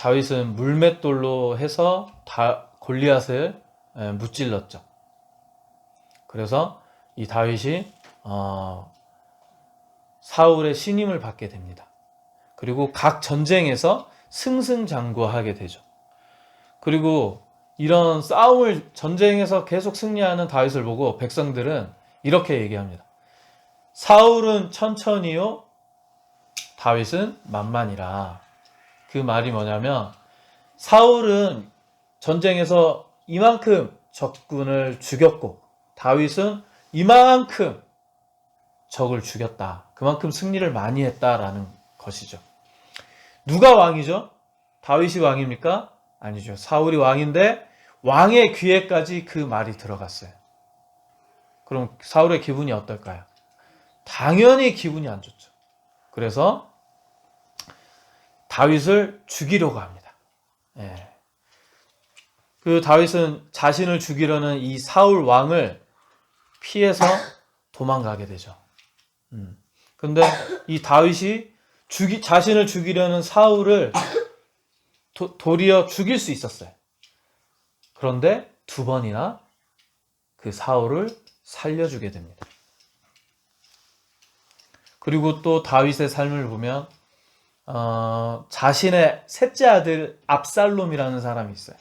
다윗은 물맷돌로 해서 골리앗을 무찔렀죠. 그래서 이 다윗이 사울의 신임을 받게 됩니다. 그리고 각 전쟁에서 승승장구하게 되죠. 그리고 이런 싸움을 전쟁에서 계속 승리하는 다윗을 보고 백성들은 이렇게 얘기합니다. 사울은 천천히요, 다윗은 만만이라. 그 말이 뭐냐면 사울은 전쟁에서 이만큼 적군을 죽였고 다윗은 이만큼 적을 죽였다. 그만큼 승리를 많이 했다라는 것이죠. 누가 왕이죠? 다윗이 왕입니까? 아니죠. 사울이 왕인데 왕의 귀에까지 그 말이 들어갔어요. 그럼 사울의 기분이 어떨까요? 당연히 기분이 안 좋죠. 그래서 다윗을 죽이려고 합니다. 예. 그 다윗은 자신을 죽이려는 이 사울 왕을 피해서 도망가게 되죠. 근데 이 다윗이 자신을 죽이려는 사울을 도리어 죽일 수 있었어요. 그런데 2번이나 그 사울을 살려주게 됩니다. 그리고 또 다윗의 삶을 보면 자신의 셋째 아들 압살롬이라는 사람이 있어요.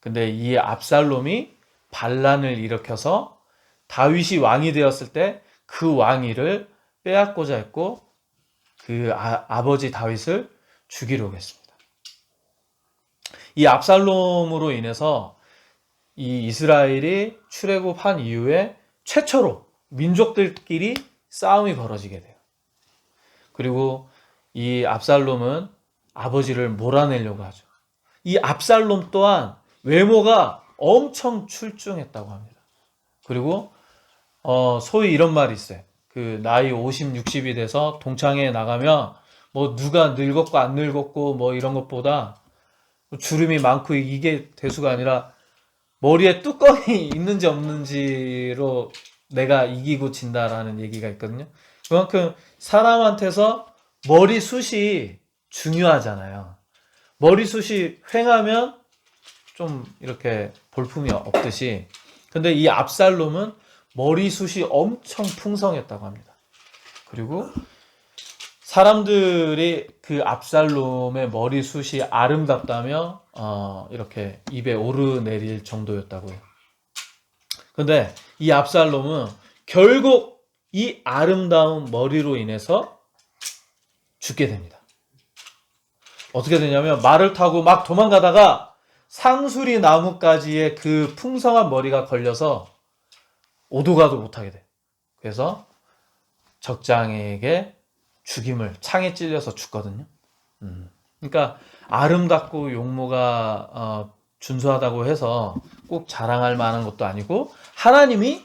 근데 이 압살롬이 반란을 일으켜서 다윗이 왕이 되었을 때 그 왕위를 빼앗고자 했고 그 아버지 다윗을 죽이려고 했습니다. 이 압살롬으로 인해서 이 이스라엘이 출애굽한 이후에 최초로 민족들끼리 싸움이 벌어지게 돼요. 그리고 이 압살롬은 아버지를 몰아내려고 하죠. 이 압살롬 또한 외모가 엄청 출중했다고 합니다. 그리고 소위 이런 말이 있어요. 그 나이 50, 60이 돼서 동창회에 나가면 뭐 누가 늙었고 안 늙었고 뭐 이런 것보다 주름이 많고 이게 대수가 아니라 머리에 뚜껑이 있는지 없는지로 내가 이기고 진다라는 얘기가 있거든요. 그만큼 사람한테서 머리숱이 중요하잖아요. 머리숱이 휑하면 좀 이렇게 볼품이 없듯이. 근데 이 압살롬은 머리숱이 엄청 풍성했다고 합니다. 그리고 사람들이 그 압살롬의 머리숱이 아름답다며 이렇게 입에 오르내릴 정도였다고요. 근데 이 압살롬은 결국 이 아름다운 머리로 인해서 죽게 됩니다. 어떻게 되냐면 말을 타고 막 도망가다가 상수리 나무가지에 그 풍성한 머리가 걸려서 오도가도 못하게 돼. 그래서 적장에게 죽임을 창에 찔려서 죽거든요. 그러니까 아름답고 용모가 준수하다고 해서 꼭 자랑할 만한 것도 아니고 하나님이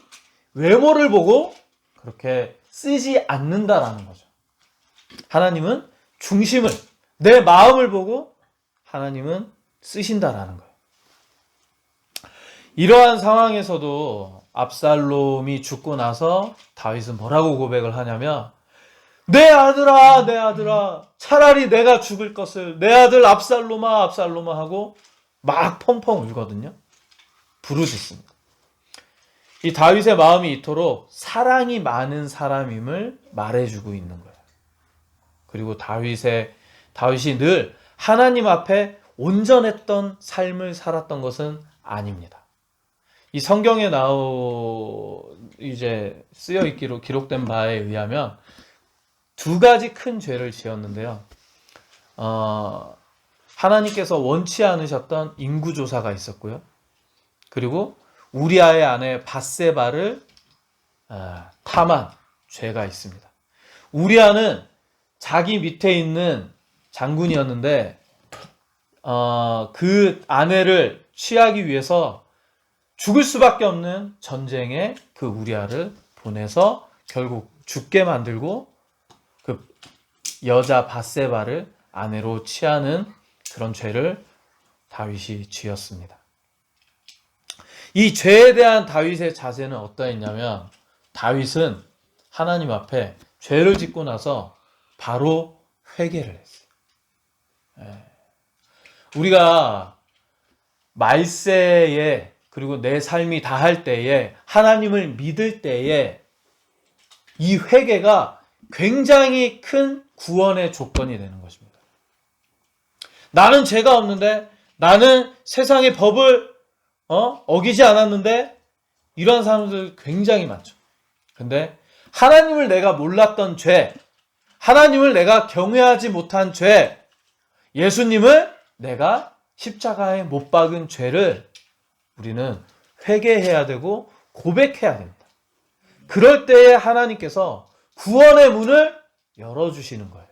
외모를 보고 그렇게 쓰지 않는다라는 거죠. 하나님은 중심을, 내 마음을 보고 하나님은 쓰신다라는 거예요. 이러한 상황에서도 압살롬이 죽고 나서 다윗은 뭐라고 고백을 하냐면 내 아들아, 내 아들아, 차라리 내가 죽을 것을 내 아들 압살롬아, 압살롬아 하고 막 펑펑 울거든요. 부르짖습니다. 이 다윗의 마음이 이토록 사랑이 많은 사람임을 말해주고 있는 거예요. 그리고 다윗이 늘 하나님 앞에 온전했던 삶을 살았던 것은 아닙니다. 이 성경에 쓰여 있기로 기록된 바에 의하면 2가지 큰 죄를 지었는데요. 하나님께서 원치 않으셨던 인구조사가 있었고요. 그리고 우리아의 아내 밧세바를 탐한 죄가 있습니다. 우리아는 자기 밑에 있는 장군이었는데 그 아내를 취하기 위해서 죽을 수밖에 없는 전쟁에 그 우리아를 보내서 결국 죽게 만들고 그 여자 밧세바를 아내로 취하는 그런 죄를 다윗이 지었습니다. 이 죄에 대한 다윗의 자세는 어떠했냐면 다윗은 하나님 앞에 죄를 짓고 나서 바로 회개를 했어요. 우리가 말세에 그리고 내 삶이 다할 때에 하나님을 믿을 때에 이 회개가 굉장히 큰 구원의 조건이 되는 것입니다. 나는 죄가 없는데 나는 세상의 법을 어기지 않았는데 이런 사람들 굉장히 많죠. 근데 하나님을 내가 몰랐던 죄, 하나님을 내가 경외하지 못한 죄, 예수님을 내가 십자가에 못 박은 죄를 우리는 회개해야 되고 고백해야 됩니다. 그럴 때에 하나님께서 구원의 문을 열어주시는 거예요.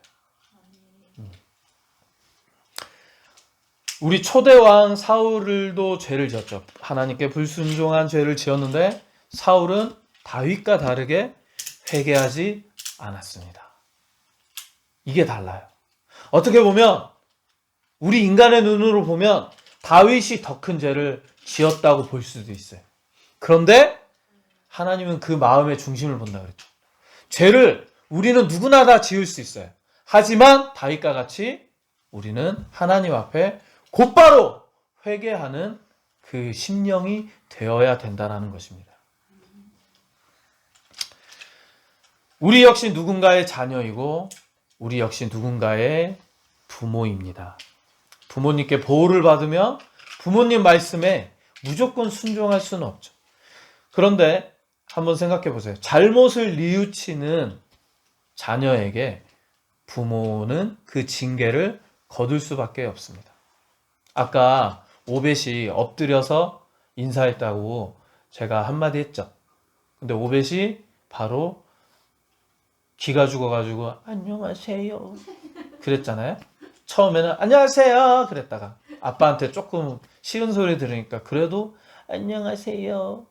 우리 초대왕 사울도 죄를 지었죠. 하나님께 불순종한 죄를 지었는데 사울은 다윗과 다르게 회개하지 않았습니다. 이게 달라요. 어떻게 보면 우리 인간의 눈으로 보면 다윗이 더 큰 죄를 지었다고 볼 수도 있어요. 그런데 하나님은 그 마음의 중심을 본다 그랬죠. 죄를 우리는 누구나 다 지을 수 있어요. 하지만 다윗과 같이 우리는 하나님 앞에 곧바로 회개하는 그 심령이 되어야 된다는 것입니다. 우리 역시 누군가의 자녀이고 우리 역시 누군가의 부모입니다. 부모님께 보호를 받으며 부모님 말씀에 무조건 순종할 수는 없죠. 그런데 한번 생각해 보세요. 잘못을 뉘우치는 자녀에게 부모는 그 징계를 거둘 수밖에 없습니다. 아까 오벳이 엎드려서 인사했다고 제가 한마디 했죠. 근데 오벳이 바로 기가 죽어가지고 안녕하세요 그랬잖아요. 처음에는 안녕하세요 그랬다가 아빠한테 조금 싫은 소리 들으니까 그래도 안녕하세요.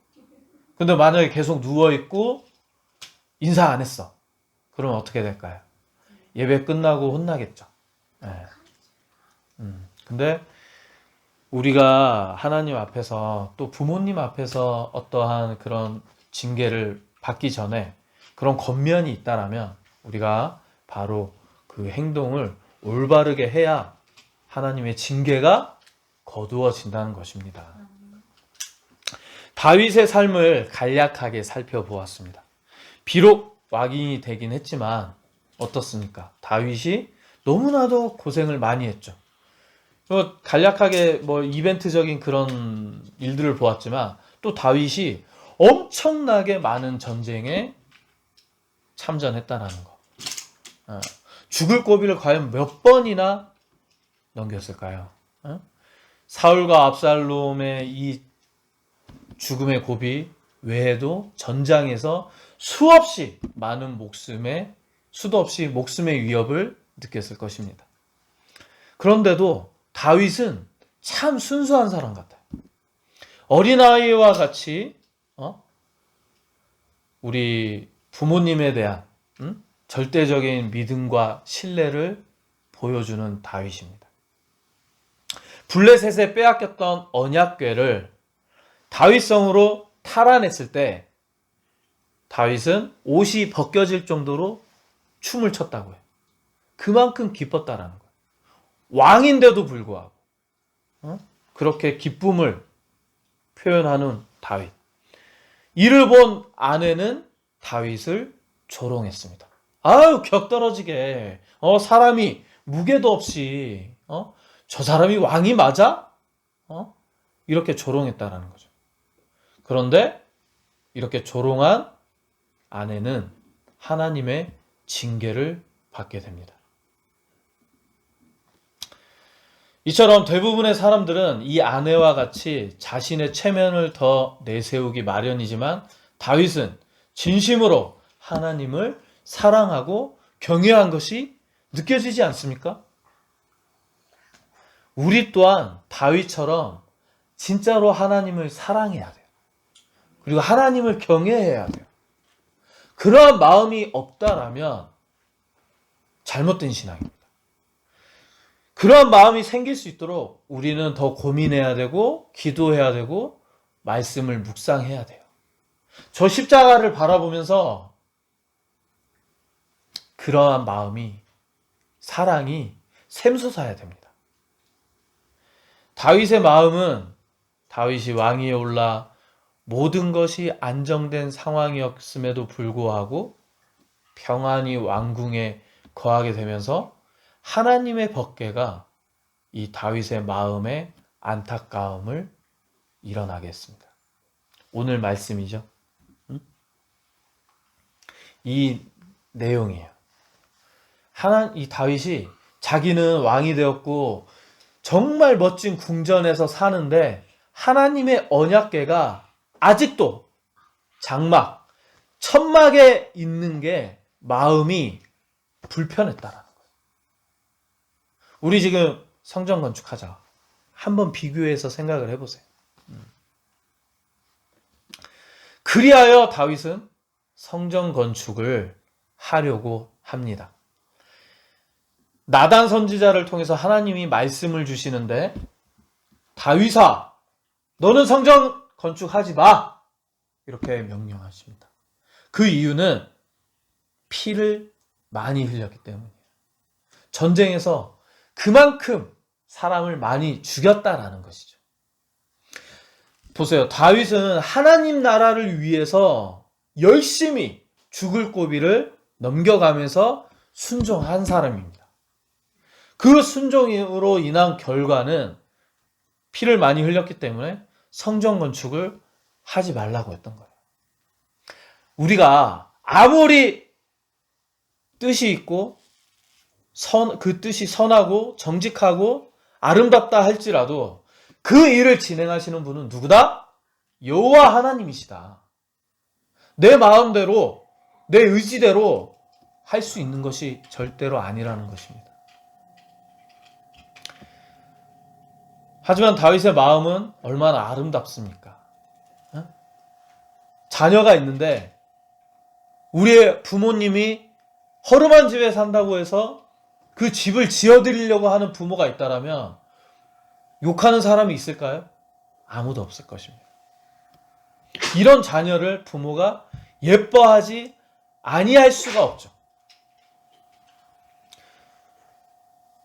근데 만약에 계속 누워있고 인사 안 했어. 그러면 어떻게 될까요? 예배 끝나고 혼나겠죠. 네. 근데 우리가 하나님 앞에서 또 부모님 앞에서 어떠한 그런 징계를 받기 전에 그런 권면이 있다라면 우리가 바로 그 행동을 올바르게 해야 하나님의 징계가 거두어진다는 것입니다. 다윗의 삶을 간략하게 살펴보았습니다. 비록 왕이 되긴 했지만 어떻습니까? 다윗이 너무나도 고생을 많이 했죠. 간략하게 이벤트적인 그런 일들을 보았지만 또 다윗이 엄청나게 많은 전쟁에 참전했다라는 거. 죽을 고비를 과연 몇 번이나 넘겼을까요? 사울과 압살롬의 이 죽음의 고비 외에도 전장에서 수도 없이 목숨의 위협을 느꼈을 것입니다. 그런데도 다윗은 참 순수한 사람 같아요. 어린아이와 같이 우리 부모님에 대한 절대적인 믿음과 신뢰를 보여주는 다윗입니다. 블레셋에 빼앗겼던 언약궤를 다윗성으로 탈환했을 때 다윗은 옷이 벗겨질 정도로 춤을 췄다고요. 그만큼 기뻤다라는 거예요. 왕인데도 불구하고 그렇게 기쁨을 표현하는 다윗. 이를 본 아내는 다윗을 조롱했습니다. 아유 격떨어지게 사람이 무게도 없이 저 사람이 왕이 맞아? 이렇게 조롱했다라는 거죠. 그런데 이렇게 조롱한 아내는 하나님의 징계를 받게 됩니다. 이처럼 대부분의 사람들은 이 아내와 같이 자신의 체면을 더 내세우기 마련이지만 다윗은 진심으로 하나님을 사랑하고 경외한 것이 느껴지지 않습니까? 우리 또한 다윗처럼 진짜로 하나님을 사랑해야 돼요. 그리고 하나님을 경외해야 돼요. 그러한 마음이 없다라면 잘못된 신앙입니다. 그러한 마음이 생길 수 있도록 우리는 더 고민해야 되고 기도해야 되고 말씀을 묵상해야 돼요. 저 십자가를 바라보면서 그러한 마음이 사랑이 샘솟아야 됩니다. 다윗의 마음은 다윗이 왕위에 올라 모든 것이 안정된 상황이었음에도 불구하고 평안히 왕궁에 거하게 되면서 하나님의 법궤가 이 다윗의 마음에 안타까움을 일어나게 했습니다. 오늘 말씀이죠. 이 내용이에요. 이 다윗이 자기는 왕이 되었고 정말 멋진 궁전에서 사는데 하나님의 언약궤가 아직도 장막, 천막에 있는 게 마음이 불편했다라는 거예요. 우리 지금 성전 건축하자. 한번 비교해서 생각을 해보세요. 그리하여 다윗은 성전 건축을 하려고 합니다. 나단 선지자를 통해서 하나님이 말씀을 주시는데 다윗아, 너는 성전 건축하지 마! 이렇게 명령하십니다. 그 이유는 피를 많이 흘렸기 때문이에요. 전쟁에서 그만큼 사람을 많이 죽였다라는 것이죠. 보세요. 다윗은 하나님 나라를 위해서 열심히 죽을 고비를 넘겨가면서 순종한 사람입니다. 그 순종으로 인한 결과는 피를 많이 흘렸기 때문에 성전 건축을 하지 말라고 했던 거예요. 우리가 아무리 뜻이 있고 그 뜻이 선하고 정직하고 아름답다 할지라도 그 일을 진행하시는 분은 누구다? 여호와 하나님이시다. 내 마음대로 내 의지대로 할 수 있는 것이 절대로 아니라는 것입니다. 하지만 다윗의 마음은 얼마나 아름답습니까? 자녀가 있는데 우리의 부모님이 허름한 집에 산다고 해서 그 집을 지어드리려고 하는 부모가 있다라면 욕하는 사람이 있을까요? 아무도 없을 것입니다. 이런 자녀를 부모가 예뻐하지 아니할 수가 없죠.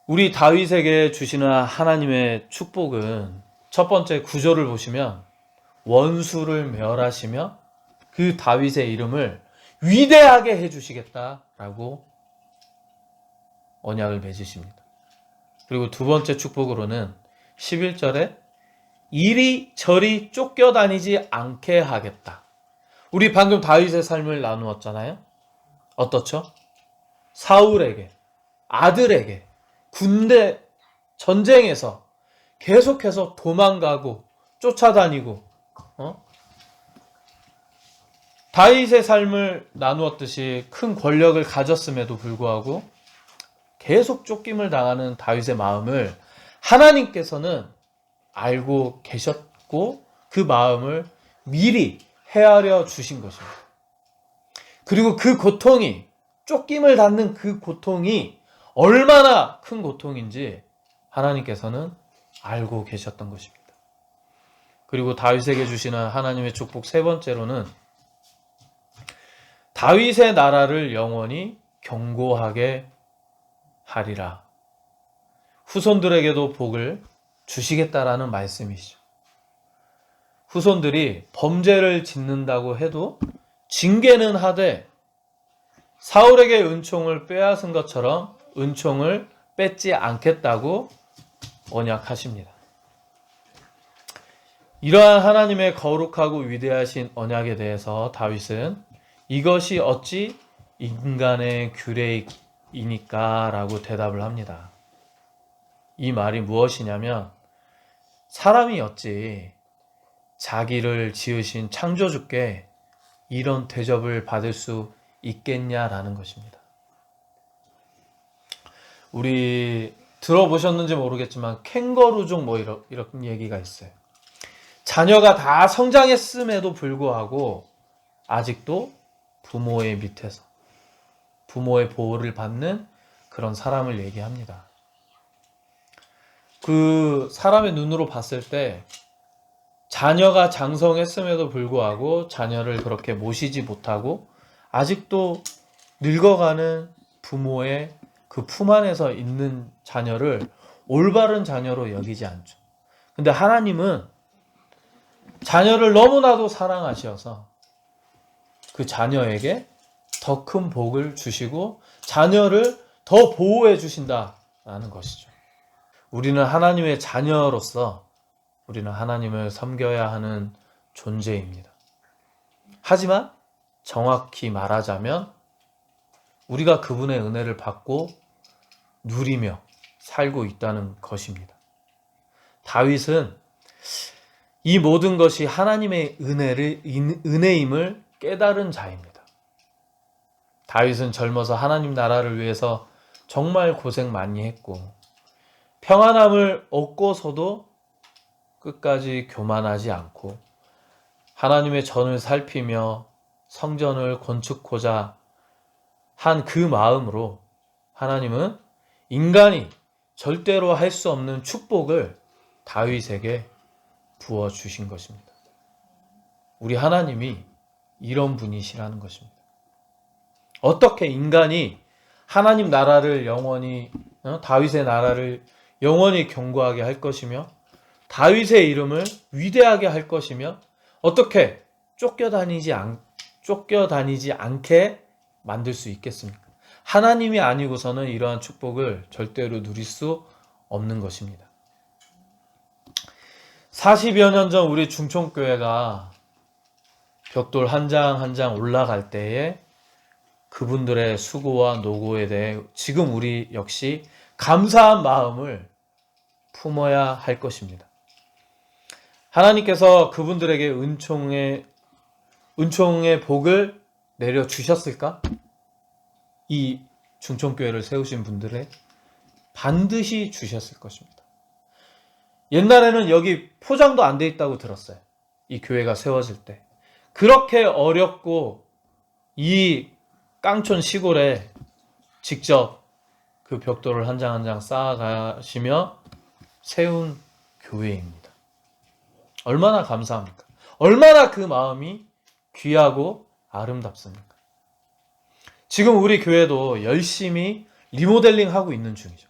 우리 다윗에게 주시는 하나님의 축복은 첫 번째 구절을 보시면 원수를 멸하시며 그 다윗의 이름을 위대하게 해주시겠다라고 언약을 맺으십니다. 그리고 두 번째 축복으로는 11절에 이리저리 쫓겨다니지 않게 하겠다. 우리 방금 다윗의 삶을 나누었잖아요. 어떻죠? 사울에게, 아들에게, 군대 전쟁에서 계속해서 도망가고 쫓아다니고 다윗의 삶을 나누었듯이 큰 권력을 가졌음에도 불구하고 계속 쫓김을 당하는 다윗의 마음을 하나님께서는 알고 계셨고 그 마음을 미리 헤아려 주신 것입니다. 그리고 그 고통이, 쫓김을 받는 그 고통이 얼마나 큰 고통인지 하나님께서는 알고 계셨던 것입니다. 그리고 다윗에게 주시는 하나님의 축복 세 번째로는 다윗의 나라를 영원히 견고하게 하리라. 후손들에게도 복을 주시겠다라는 말씀이시죠. 후손들이 범죄를 짓는다고 해도 징계는 하되 사울에게 은총을 빼앗은 것처럼 은총을 뺏지 않겠다고 언약하십니다. 이러한 하나님의 거룩하고 위대하신 언약에 대해서 다윗은 이것이 어찌 인간의 규례이니까 라고 대답을 합니다. 이 말이 무엇이냐면 사람이 어찌 자기를 지으신 창조주께 이런 대접을 받을 수 있겠냐라는 것입니다. 우리 들어보셨는지 모르겠지만 캥거루족 이런 얘기가 있어요. 자녀가 다 성장했음에도 불구하고 아직도 부모의 밑에서 부모의 보호를 받는 그런 사람을 얘기합니다. 그 사람의 눈으로 봤을 때 자녀가 장성했음에도 불구하고 자녀를 그렇게 모시지 못하고 아직도 늙어가는 부모의 그 품 안에서 있는 자녀를 올바른 자녀로 여기지 않죠. 근데 하나님은 자녀를 너무나도 사랑하셔서 그 자녀에게 더 큰 복을 주시고 자녀를 더 보호해 주신다라는 것이죠. 우리는 하나님의 자녀로서 우리는 하나님을 섬겨야 하는 존재입니다. 하지만 정확히 말하자면 우리가 그분의 은혜를 받고 누리며 살고 있다는 것입니다. 다윗은 이 모든 것이 하나님의 은혜임을 깨달은 자입니다. 다윗은 젊어서 하나님 나라를 위해서 정말 고생 많이 했고 평안함을 얻고서도 끝까지 교만하지 않고 하나님의 전을 살피며 성전을 건축고자 한 그 마음으로 하나님은 인간이 절대로 할 수 없는 축복을 다윗에게 부어주신 것입니다. 우리 하나님이 이런 분이시라는 것입니다. 어떻게 인간이 하나님 나라를 영원히 다윗의 나라를 영원히 견고하게 할 것이며 다윗의 이름을 위대하게 할 것이며 어떻게 쫓겨다니지 않게 만들 수 있겠습니까? 하나님이 아니고서는 이러한 축복을 절대로 누릴 수 없는 것입니다. 40여 년 전 우리 중촌교회가 벽돌 한 장 한 장 올라갈 때에 그분들의 수고와 노고에 대해 지금 우리 역시 감사한 마음을 품어야 할 것입니다. 하나님께서 그분들에게 은총의 복을 내려주셨을까? 이 중촌교회를 세우신 분들의 반드시 주셨을 것입니다. 옛날에는 여기 포장도 안 돼 있다고 들었어요. 이 교회가 세워질 때. 그렇게 어렵고 이 깡촌 시골에 직접 그 벽돌을 한 장 한 장 쌓아가시며 세운 교회입니다. 얼마나 감사합니까? 얼마나 그 마음이 귀하고 아름답습니까? 지금 우리 교회도 열심히 리모델링 하고 있는 중이죠.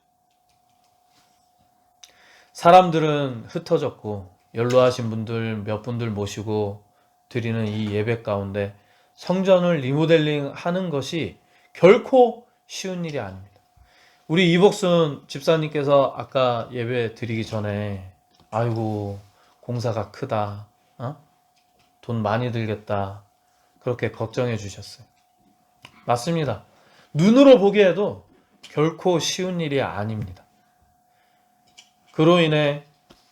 사람들은 흩어졌고 연로하신 분들 몇 분들 모시고 드리는 이 예배 가운데 성전을 리모델링 하는 것이 결코 쉬운 일이 아닙니다. 우리 이복순 집사님께서 아까 예배 드리기 전에 아이고 공사가 크다, 돈 많이 들겠다 그렇게 걱정해 주셨어요. 맞습니다. 눈으로 보기에도 결코 쉬운 일이 아닙니다. 그로 인해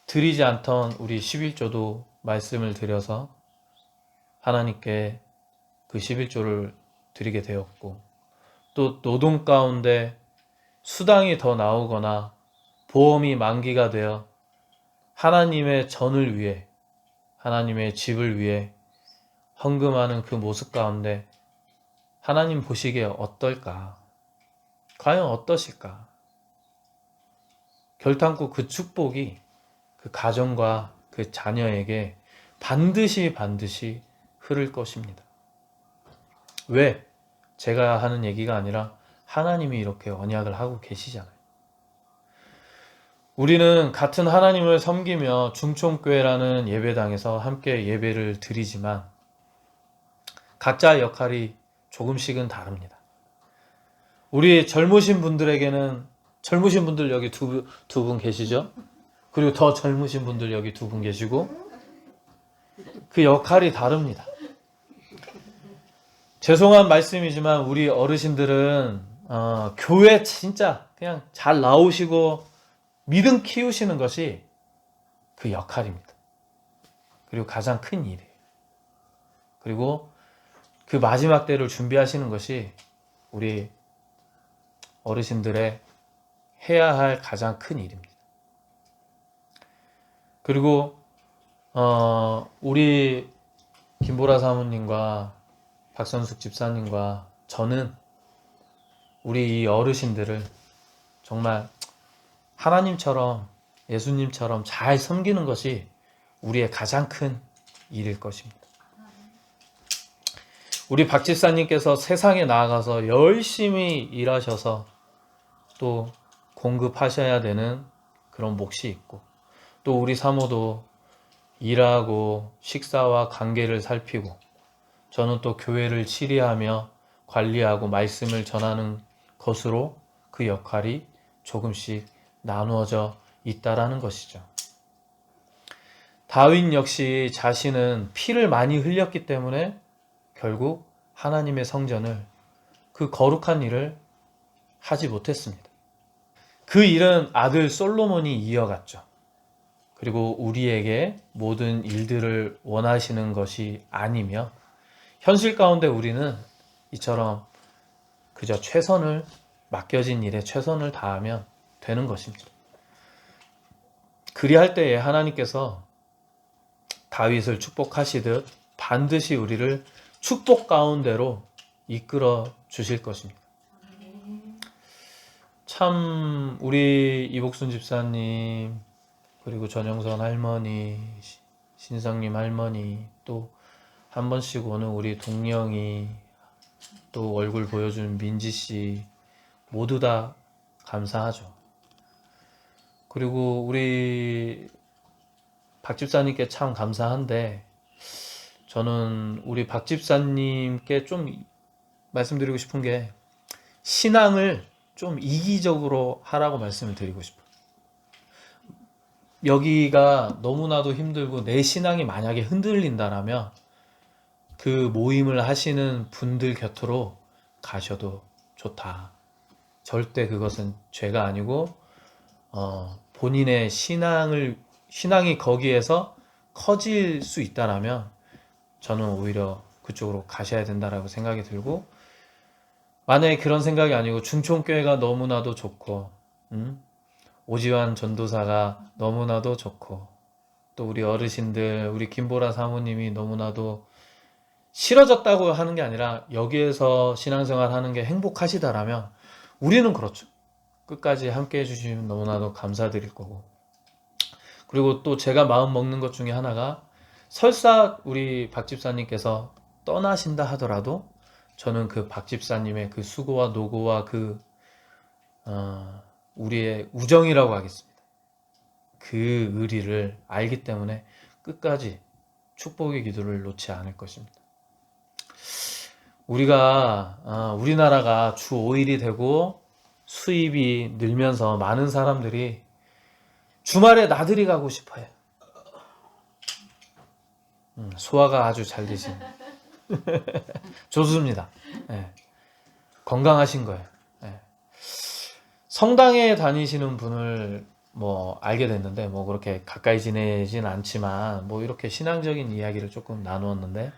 드리지 않던 우리 11조도 말씀을 드려서 하나님께 그 11조를 드리게 되었고 또 노동 가운데 수당이 더 나오거나 보험이 만기가 되어 하나님의 전을 위해 하나님의 집을 위해 헌금하는 그 모습 가운데 하나님 보시기에 어떨까? 과연 어떠실까? 결탄코 그 축복이 그 가정과 그 자녀에게 반드시 흐를 것입니다. 왜? 제가 하는 얘기가 아니라 하나님이 이렇게 언약을 하고 계시잖아요. 우리는 같은 하나님을 섬기며 중촌교회라는 예배당에서 함께 예배를 드리지만 각자의 역할이 조금씩은 다릅니다. 우리 젊으신 분들에게는 젊으신 분들 여기 두 분 계시죠? 그리고 더 젊으신 분들 여기 두 분 계시고 그 역할이 다릅니다. 죄송한 말씀이지만 우리 어르신들은 교회 진짜 그냥 잘 나오시고 믿음 키우시는 것이 그 역할입니다. 그리고 가장 큰 일이에요. 그리고 그 마지막 때를 준비하시는 것이 우리 어르신들의 해야 할 가장 큰 일입니다. 그리고 우리 김보라 사모님과 박선숙 집사님과 저는 우리 이 어르신들을 정말 하나님처럼 예수님처럼 잘 섬기는 것이 우리의 가장 큰 일일 것입니다. 우리 박 집사님께서 세상에 나아가서 열심히 일하셔서 또 공급하셔야 되는 그런 몫이 있고 또 우리 사모도 일하고 식사와 관계를 살피고 저는 또 교회를 치리하며 관리하고 말씀을 전하는 것으로 그 역할이 조금씩 나누어져 있다라는 것이죠. 다윗 역시 자신은 피를 많이 흘렸기 때문에 결국 하나님의 성전을 그 거룩한 일을 하지 못했습니다. 그 일은 아들 솔로몬이 이어갔죠. 그리고 우리에게 모든 일들을 원하시는 것이 아니며 현실 가운데 우리는 이처럼 그저 최선을 맡겨진 일에 최선을 다하면 되는 것입니다. 그리할 때에 하나님께서 다윗을 축복하시듯 반드시 우리를 축복 가운데로 이끌어 주실 것입니다. 참 우리 이복순 집사님 그리고 전영선 할머니, 신성님 할머니, 또 한 번씩 오는 우리 동령이, 또 얼굴 보여준 민지씨 모두 다 감사하죠. 그리고 우리 박 집사님께 참 감사한데 저는 우리 박 집사님께 좀 말씀드리고 싶은 게 신앙을 좀 이기적으로 하라고 말씀을 드리고 싶어요. 여기가 너무나도 힘들고 내 신앙이 만약에 흔들린다라면 그 모임을 하시는 분들 곁으로 가셔도 좋다. 절대 그것은 죄가 아니고 본인의 신앙이 거기에서 커질 수 있다라면 저는 오히려 그쪽으로 가셔야 된다라고 생각이 들고, 만약에 그런 생각이 아니고 중촌교회가 너무나도 좋고 오지환 전도사가 너무나도 좋고 또 우리 어르신들, 우리 김보라 사모님이 너무나도 싫어졌다고 하는 게 아니라 여기에서 신앙생활 하는 게 행복하시다라면 우리는 그렇죠. 끝까지 함께 해주시면 너무나도 감사드릴 거고, 그리고 또 제가 마음 먹는 것 중에 하나가 설사 우리 박 집사님께서 떠나신다 하더라도 저는 그 박 집사님의 그 수고와 노고와 그 우리의 우정이라고 하겠습니다. 그 의리를 알기 때문에 끝까지 축복의 기도를 놓지 않을 것입니다. 우리나라가 주 5일이 되고 수입이 늘면서 많은 사람들이 주말에 나들이 가고 싶어요. 소화가 아주 잘 되신 좋습니다. 네. 건강하신 거예요. 네. 성당에 다니시는 분을 알게 됐는데 그렇게 가까이 지내진 않지만 이렇게 신앙적인 이야기를 조금 나누었는데,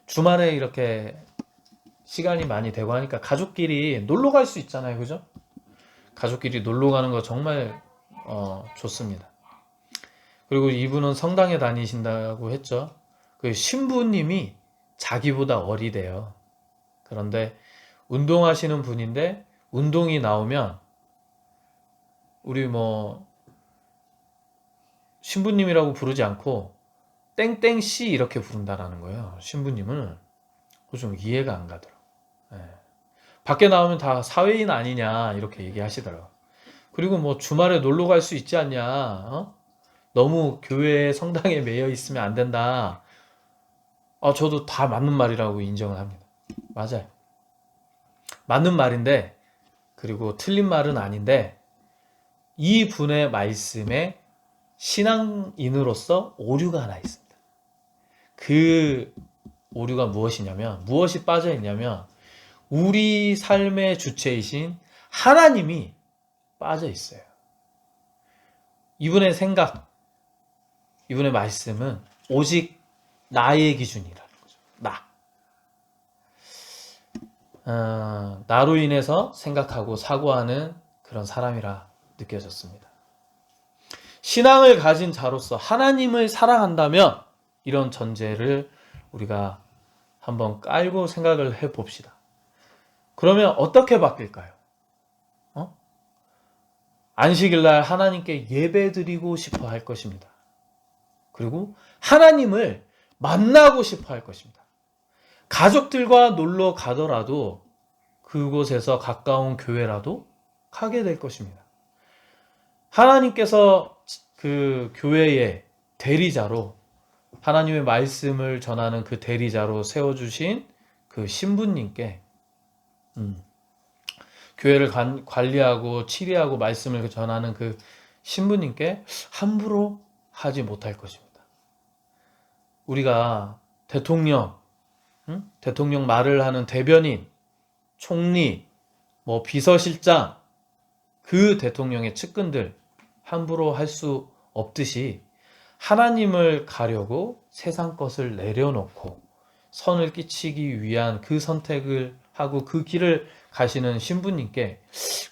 주말에 이렇게 시간이 많이 되고 하니까 가족끼리 놀러 갈 수 있잖아요. 그죠? 가족끼리 놀러 가는 거 정말 좋습니다. 그리고 이분은 성당에 다니신다고 했죠. 그 신부님이 자기보다 어리대요. 그런데 운동하시는 분인데 운동이 나오면 우리 신부님이라고 부르지 않고 땡땡씨 이렇게 부른다라는 거예요. 신부님을. 좀 이해가 안 가더라고요. 네. 밖에 나오면 다 사회인 아니냐 이렇게 얘기하시더라고요. 그리고 주말에 놀러 갈 수 있지 않냐, 너무 교회 성당에 매여 있으면 안 된다. 저도 다 맞는 말이라고 인정을 합니다. 맞아요. 맞는 말인데, 그리고 틀린 말은 아닌데, 이 분의 말씀에 신앙인으로서 오류가 하나 있습니다. 그 오류가 무엇이 빠져 있냐면 우리 삶의 주체이신 하나님이 빠져 있어요. 이분의 생각, 이분의 말씀은 오직 나의 기준이라는 거죠. 나로 인해서 생각하고 사고하는 그런 사람이라 느껴졌습니다. 신앙을 가진 자로서 하나님을 사랑한다면 이런 전제를 우리가 한번 깔고 생각을 해봅시다. 그러면 어떻게 바뀔까요? 안식일날 하나님께 예배드리고 싶어 할 것입니다. 그리고 하나님을 만나고 싶어 할 것입니다. 가족들과 놀러 가더라도 그곳에서 가까운 교회라도 가게 될 것입니다. 하나님께서 그 교회의 대리자로, 하나님의 말씀을 전하는 그 대리자로 세워주신 그 신부님께 교회를 관리하고 치리하고 말씀을 전하는 그 신부님께 함부로 하지 못할 것입니다. 우리가 대통령, 대통령 말을 하는 대변인, 총리, 뭐 비서실장, 그 대통령의 측근들 함부로 할 수 없듯이 하나님을 가려고 세상 것을 내려놓고 선을 끼치기 위한 그 선택을 하고 그 길을 가시는 신부님께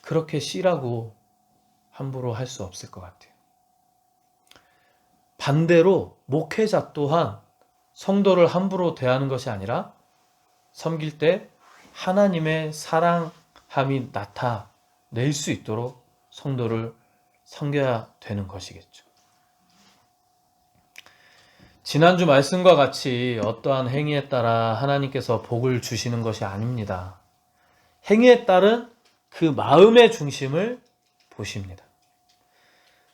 그렇게 씨라고 함부로 할 수 없을 것 같아요. 반대로 목회자 또한 성도를 함부로 대하는 것이 아니라 섬길 때 하나님의 사랑함이 나타낼 수 있도록 성도를 섬겨야 되는 것이겠죠. 지난주 말씀과 같이 어떠한 행위에 따라 하나님께서 복을 주시는 것이 아닙니다. 행위에 따른 그 마음의 중심을 보십니다.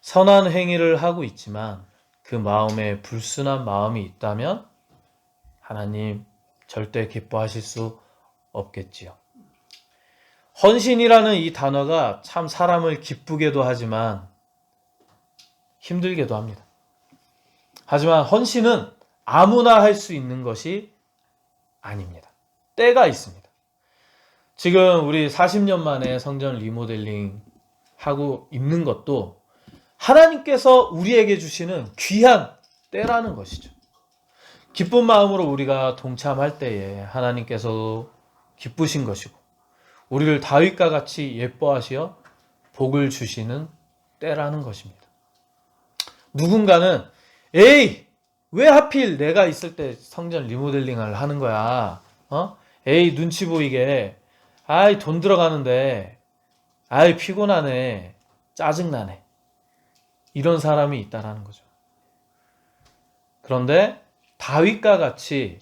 선한 행위를 하고 있지만 그 마음에 불순한 마음이 있다면 하나님 절대 기뻐하실 수 없겠지요. 헌신이라는 이 단어가 참 사람을 기쁘게도 하지만 힘들게도 합니다. 하지만 헌신은 아무나 할 수 있는 것이 아닙니다. 때가 있습니다. 지금 우리 40년 만에 성전 리모델링 하고 있는 것도 하나님께서 우리에게 주시는 귀한 때라는 것이죠. 기쁜 마음으로 우리가 동참할 때에 하나님께서 기쁘신 것이고 우리를 다윗과 같이 예뻐하시어 복을 주시는 때라는 것입니다. 누군가는 에이, 왜 하필 내가 있을 때 성전 리모델링을 하는 거야? 에이, 눈치 보이게. 아이, 돈 들어가는데. 아이, 피곤하네. 짜증나네. 이런 사람이 있다라는 거죠. 그런데 다윗과 같이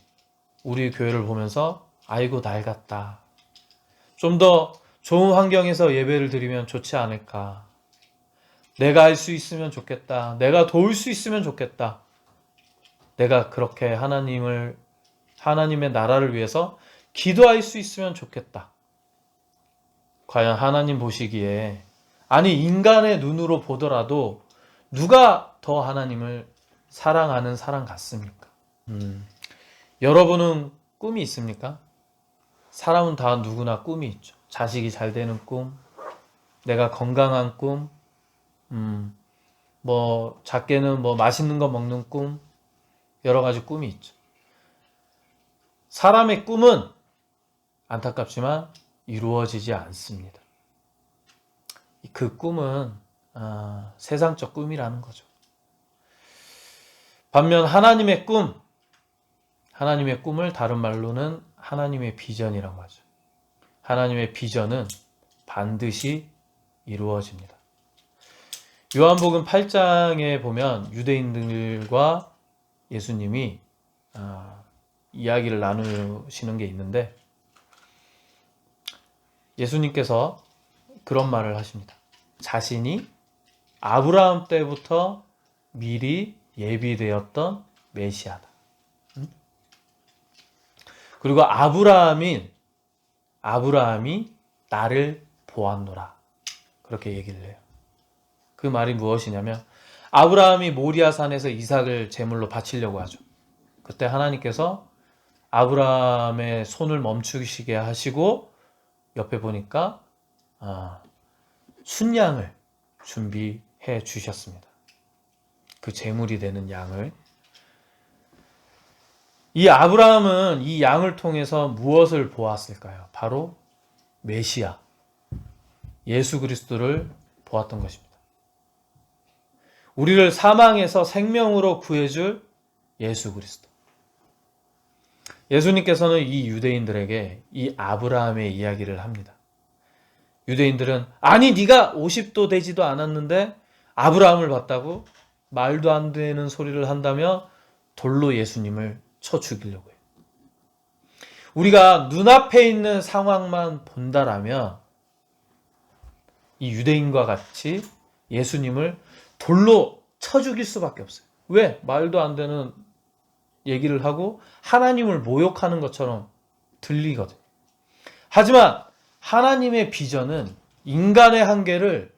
우리 교회를 보면서 아이고, 낡았다. 좀 더 좋은 환경에서 예배를 드리면 좋지 않을까. 내가 할 수 있으면 좋겠다. 내가 도울 수 있으면 좋겠다. 내가 그렇게 하나님의 나라를 위해서 기도할 수 있으면 좋겠다. 과연 하나님 보시기에, 아니 인간의 눈으로 보더라도 누가 더 하나님을 사랑하는 사람 같습니까? 여러분은 꿈이 있습니까? 사람은 다 누구나 꿈이 있죠. 자식이 잘 되는 꿈, 내가 건강한 꿈, 뭐 작게는 뭐 맛있는 거 먹는 꿈, 여러 가지 꿈이 있죠. 사람의 꿈은 안타깝지만 이루어지지 않습니다. 그 꿈은 세상적 꿈이라는 거죠. 반면 하나님의 꿈을 다른 말로는 하나님의 비전이라고 하죠. 하나님의 비전은 반드시 이루어집니다. 요한복음 8장에 보면 유대인들과 예수님이 이야기를 나누시는 게 있는데 예수님께서 그런 말을 하십니다. 자신이 아브라함 때부터 미리 예비되었던 메시아다. 그리고 아브라함이 나를 보았노라. 그렇게 얘기를 해요. 그 말이 무엇이냐면 아브라함이 모리아산에서 이삭을 제물로 바치려고 하죠. 그때 하나님께서 아브라함의 손을 멈추시게 하시고 옆에 보니까 순양을 준비해 주셨습니다. 그 제물이 되는 양을. 이 아브라함은 이 양을 통해서 무엇을 보았을까요? 바로 메시아, 예수 그리스도를 보았던 것입니다. 우리를 사망에서 생명으로 구해줄 예수 그리스도. 예수님께서는 이 유대인들에게 이 아브라함의 이야기를 합니다. 유대인들은 아니 네가 50도 되지도 않았는데 아브라함을 봤다고? 말도 안 되는 소리를 한다며 돌로 예수님을 쳐 죽이려고 해요. 우리가 눈앞에 있는 상황만 본다라면 이 유대인과 같이 예수님을 돌로 쳐 죽일 수밖에 없어요. 왜? 말도 안 되는 얘기를 하고 하나님을 모욕하는 것처럼 들리거든요. 하지만 하나님의 비전은 인간의 한계를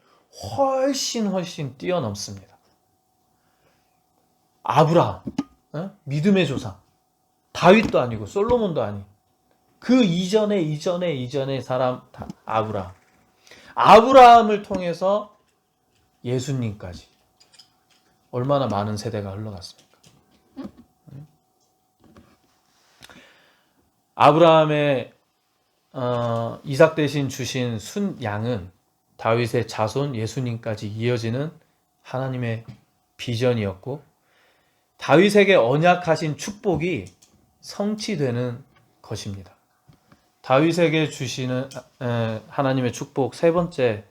훨씬 뛰어넘습니다. 아브라함, 믿음의 조상, 다윗도 아니고 솔로몬도 아닌 그 이전의 사람 아브라함. 아브라함을 통해서 예수님까지 얼마나 많은 세대가 흘러갔습니까? 아브라함의 이삭 대신 주신 순양은 다윗의 자손 예수님까지 이어지는 하나님의 비전이었고, 다윗에게 언약하신 축복이 성취되는 것입니다. 다윗에게 주시는 하나님의 축복 세 번째,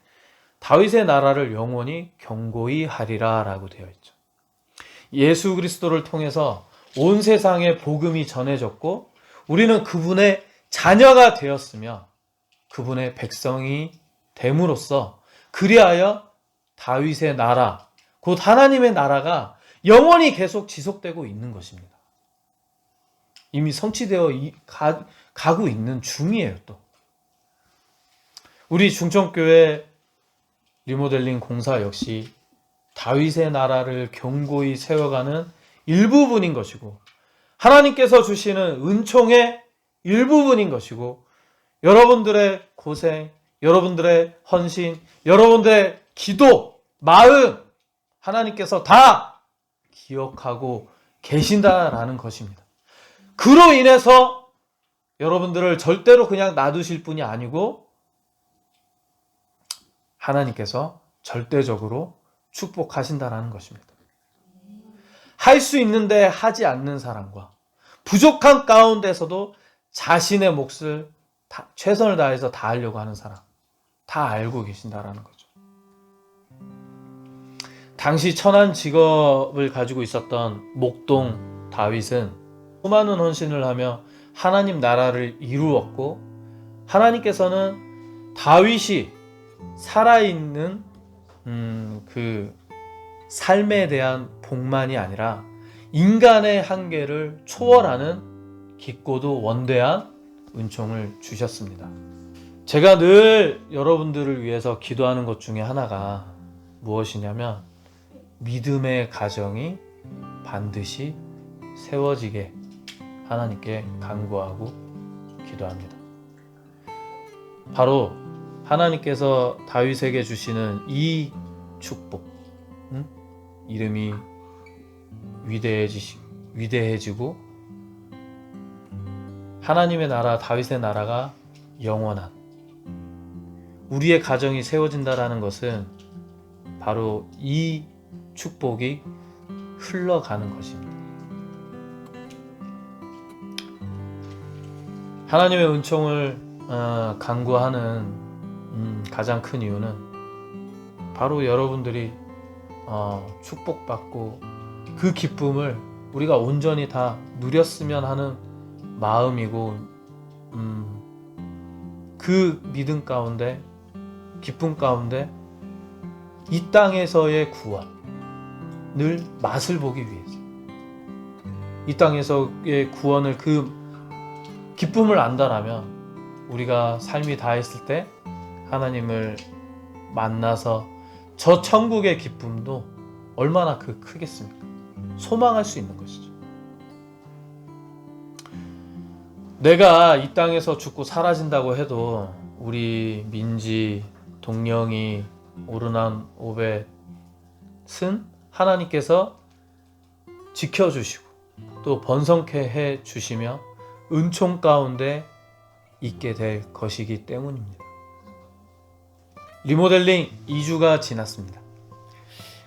다윗의 나라를 영원히 견고히 하리라 라고 되어 있죠. 예수 그리스도를 통해서 온 세상에 복음이 전해졌고 우리는 그분의 자녀가 되었으며 그분의 백성이 됨으로써 그리하여 다윗의 나라, 곧 하나님의 나라가 영원히 계속 지속되고 있는 것입니다. 이미 성취되어 가고 있는 중이에요. 또 우리 중천교회 리모델링 공사 역시 다윗의 나라를 견고히 세워가는 일부분인 것이고 하나님께서 주시는 은총의 일부분인 것이고 여러분들의 고생, 여러분들의 헌신, 여러분들의 기도, 마음 하나님께서 다 기억하고 계신다라는 것입니다. 그로 인해서 여러분들을 절대로 그냥 놔두실 분이 아니고 하나님께서 절대적으로 축복하신다라는 것입니다. 할 수 있는데 하지 않는 사람과 부족한 가운데서도 자신의 몫을 최선을 다해서 다 하려고 하는 사람 다 알고 계신다라는 거죠. 당시 천한 직업을 가지고 있었던 목동 다윗은 수많은 헌신을 하며 하나님 나라를 이루었고 하나님께서는 다윗이 살아있는 그 삶에 대한 복만이 아니라 인간의 한계를 초월하는 깊고도 원대한 은총을 주셨습니다. 제가 늘 여러분들을 위해서 기도하는 것 중에 하나가 무엇이냐면 믿음의 가정이 반드시 세워지게 하나님께 간구하고 기도합니다. 바로 하나님께서 다윗에게 주시는 이 축복, 이름이 위대해지고 하나님의 나라, 다윗의 나라가 영원한 우리의 가정이 세워진다라는 것은 바로 이 축복이 흘러가는 것입니다. 하나님의 은총을 간구하는 가장 큰 이유는 바로 여러분들이 축복받고 그 기쁨을 우리가 온전히 다 누렸으면 하는 마음이고 그 믿음 가운데 기쁨 가운데 이 땅에서의 구원을 맛을 보기 위해서 이 땅에서의 구원을 그 기쁨을 안다라면 우리가 삶이 다했을 때 하나님을 만나서 저 천국의 기쁨도 얼마나 크겠습니까? 소망할 수 있는 것이죠. 내가 이 땅에서 죽고 사라진다고 해도 우리 민지, 동령이, 오르난, 오벳은 하나님께서 지켜주시고 또 번성케 해주시며 은총 가운데 있게 될 것이기 때문입니다. 리모델링 2주가 지났습니다.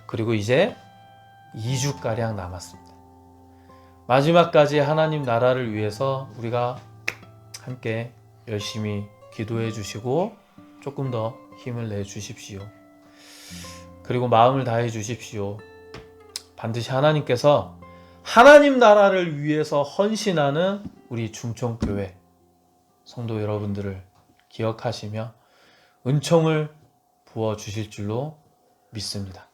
그리고 이제 2주가량 남았습니다. 마지막까지 하나님 나라를 위해서 우리가 함께 열심히 기도해 주시고 조금 더 힘을 내 주십시오. 그리고 마음을 다해 주십시오. 반드시 하나님께서 하나님 나라를 위해서 헌신하는 우리 중천교회 성도 여러분들을 기억하시며 은총을 부어 주실 줄로 믿습니다.